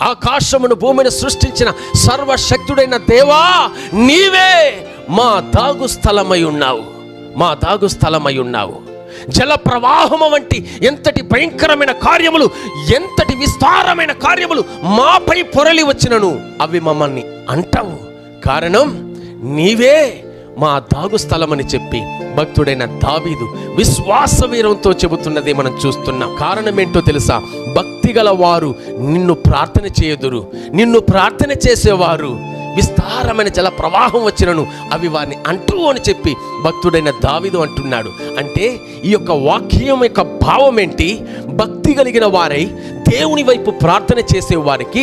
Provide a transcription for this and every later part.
ఆకాశమును భూమిని సృష్టించిన సర్వశక్తుడైన దేవా, నీవే మా దాగు స్థలమై ఉన్నావు, మా దాగు స్థలమై ఉన్నావు. జల ప్రవాహము వంటి ఎంతటి భయంకరమైన కార్యములు, ఎంతటి విస్తారమైన కార్యములు మాపై పొరలి వచ్చినను అవి మమ్మల్ని అంటవు. కారణం నీవే మా దాగు స్థలమని చెప్పి భక్తుడైన దావీదు విశ్వాస వీరంతో చెబుతున్నదే మనం చూస్తున్నాం. కారణం ఏంటో తెలుసా? భక్తి గల వారు నిన్ను ప్రార్థన చేయదురు, నిన్ను ప్రార్థన చేసేవారు విస్తారమైన జల ప్రవాహం వచ్చినను అవి వారిని అంటూ అని చెప్పి భక్తుడైన దావీదు అంటున్నాడు. అంటే ఈ యొక్క వాక్యం యొక్క భావం ఏంటి? భక్తి కలిగిన వారై దేవుని వైపు ప్రార్థన చేసే వారికి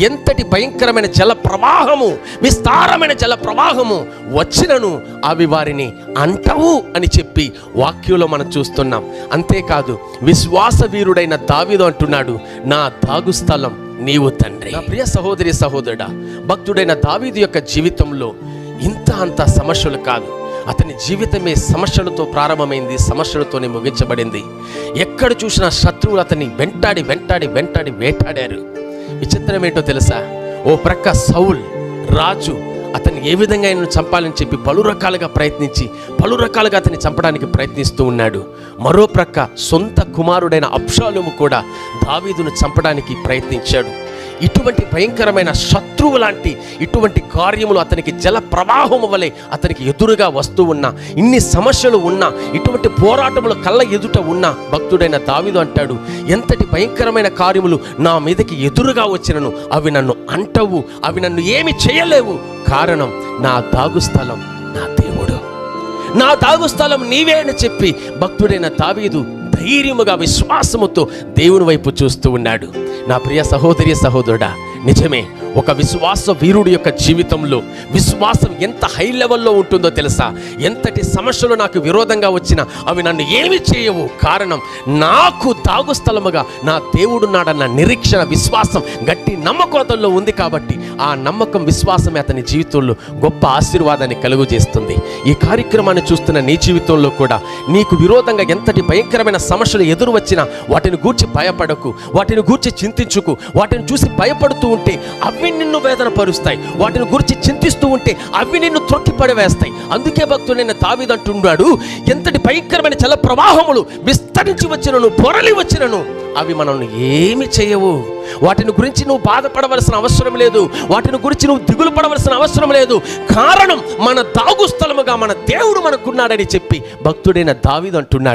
ఎంతటి భయంకరమైన జల ప్రవాహము, విస్తారమైన జల ప్రవాహము వచ్చినను అవి వారిని అంటవు అని చెప్పి వాక్యంలో మనం చూస్తున్నాం. అంతేకాదు విశ్వాస వీరుడైన దావీదు అంటున్నాడు, నా దాగు స్థలం నీవు తండ్రి. నా ప్రియ సహోదరి సహోదరుడా, భక్తుడైన దావీదు యొక్క జీవితంలో ఇంత అంత సమస్యలు కాదు. అతని జీవితమే సమస్యలతో ప్రారంభమైంది, సమస్యలతోనే ముగించబడింది. ఎక్కడ చూసినా శత్రువులు అతన్ని వెంటాడి వెంటాడి వెంటాడి వేటాడారు. విచిత్రం ఏంటో తెలుసా? ఓ ప్రక్క సౌల్ రాజు అతన్ని ఏ విధంగా ఆయన చంపాలని చెప్పి పలు రకాలుగా ప్రయత్నించి పలు రకాలుగా అతన్ని చంపడానికి ప్రయత్నిస్తూ ఉన్నాడు. మరో ప్రక్క సొంత కుమారుడైన అబ్షాలోము కూడా దావీదును చంపడానికి ప్రయత్నించాడు. ఇటువంటి భయంకరమైన శత్రువు లాంటి ఇటువంటి కార్యములు అతనికి జల ప్రవాహము వలె అతనికి ఎదురుగా వస్తూ ఉన్నా, ఇన్ని సమస్యలు ఉన్నా, ఇటువంటి పోరాటములు కళ్ళ ఎదుట ఉన్నా భక్తుడైన దావీదు అంటాడు, ఎంతటి భయంకరమైన కార్యములు నా మీదకి ఎదురుగా వచ్చినను అవి నన్ను అంటవు, అవి నన్ను ఏమి చేయలేవు. కారణం నా దాగు స్థలం నా దేవుడు, నా దాగు స్థలం నీవే అని చెప్పి భక్తుడైన దావీదు ధైర్యముగా విశ్వాసముతో దేవుని వైపు చూస్తూ ఉన్నాడు. నా ప్రియ సహోదరి సహోదరుడా, నిజమే ఒక విశ్వాస వీరుడి యొక్క జీవితంలో విశ్వాసం ఎంత హై లెవెల్లో ఉంటుందో తెలుసా? ఎంతటి సమస్యలు నాకు విరోధంగా వచ్చినా అవి నన్ను ఏమి చేయవు. కారణం నాకు దాగు స్థలముగా నా దేవుడున్నాడన్న నిరీక్షణ, విశ్వాసం గట్టి నమ్మకంలో ఉంది. కాబట్టి ఆ నమ్మకం, విశ్వాసమే అతని జీవితంలో గొప్ప ఆశీర్వాదాన్ని కలుగు చేస్తుంది. ఈ కార్యక్రమాన్ని చూస్తున్న నీ జీవితంలో కూడా నీకు విరోధంగా ఎంతటి భయంకరమైన సమస్యలు ఎదురు వచ్చినా వాటిని గూర్చి భయపడకు, వాటిని గూర్చి చింతించుకు. వాటిని చూసి భయపడుతూ ఉంటే అవి నిన్ను వేదన పరుస్తాయి, వాటిని గురించి చింతిస్తూ ఉంటే అవి నిన్ను త్రొక్కి పడవేస్తాయి. అందుకే భక్తుడైన దావీదు అంటున్నాడు, ఎంతటి భయంకరమైన జల ప్రవాహములు విస్తరించి వచ్చినను, పొరలి వచ్చినను అవి మనల్ని ఏమి చేయవు. వాటిని గురించి నువ్వు బాధపడవలసిన అవసరం లేదు, వాటిని గురించి నువ్వు దిగులు పడవలసిన అవసరం లేదు. కారణం మన దాగు స్థలముగా మన దేవుడు మనకున్నాడని చెప్పి భక్తుడైన దావీదు అంటున్నాడు.